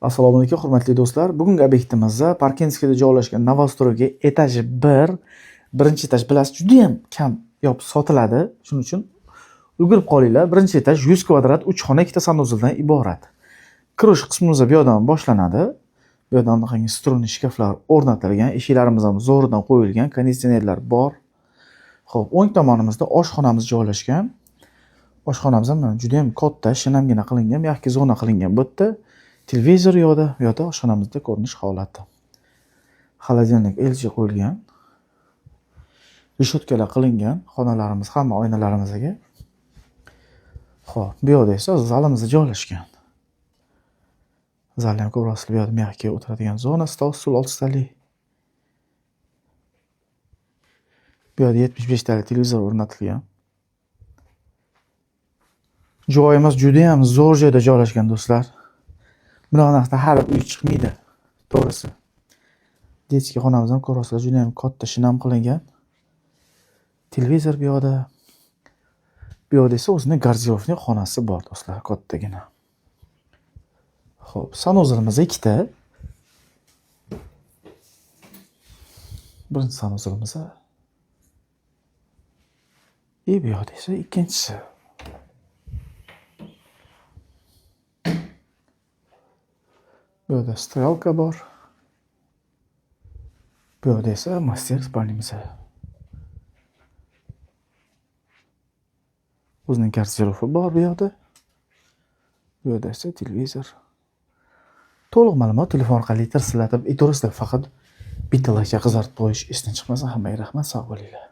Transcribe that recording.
Assalomu alaykum hurmatli do'stlar. Bugungi obyektimizda Parkinskiyda joylashgan Novostroyga etaji 1, birinchi etaj bilasiz, juda ham kam yopib sotiladi. Shuning uchun ulgurib qolinglar. Birinchi etaj 100 kvadrat, 3 xona, 2 ta sanuzildan iborat. Kirish qismimiz bu yerdan boshlanadi. Bu yerdan qanday strunli shkaflar o'rnatilgan, eshiklarimiz ham zo'ridan qo'yilgan, konditsionerlar bor. Xo'p, o'ng tomonimizda oshxonamiz joylashgan. Oshxonamiz ham juda ham katta, shinamgina qilingan, yaxki zona qilingan bu yerda. Televizor bu yoqda oshxonamizda ko'rinish holati. Xolodilnik LG qo'yilgan. Reshotkalar qilingan, xonalarimiz hamma oynalarimizdagi. Xo'p, bu yoqda esa zalimiz joylashgan. Zal ham ko'rasiz, bu yoqda miyaqga o'tiradigan zona, stol, stul 6 tali. Bu yoqda 75 tali televizor o'rnatilgan. Joyimiz juda ham zo'r joyda joylashgan do'stlar. Bunaqa narsa har uy chiqmaydi, to'g'risi. Detskiy xonamiz ham ko'rasizlar, juda ham katta, shinam qilingan. Televizor bu yoqda. Bu yoqda esa o'zining garderobli xonasi bor do'stlar, kattagina. Xo'p, sanuzilimiz 2 ta. Birinchi sanuzilimiz. Bu yoqda esa ikkinchisi. Bu yoqda strelka bor. Bu yoqda esa master spalnimiz. O'zining garderobi bor bu yoqda. Bu yoqda esa televizor. To'liq ma'lumot telefon orqali tirsilatib, aytaverasizlar, faqat bitta like qizartib qo'yish esdan chiqmasa. Hammaga rahmat, sog' bo'linglar.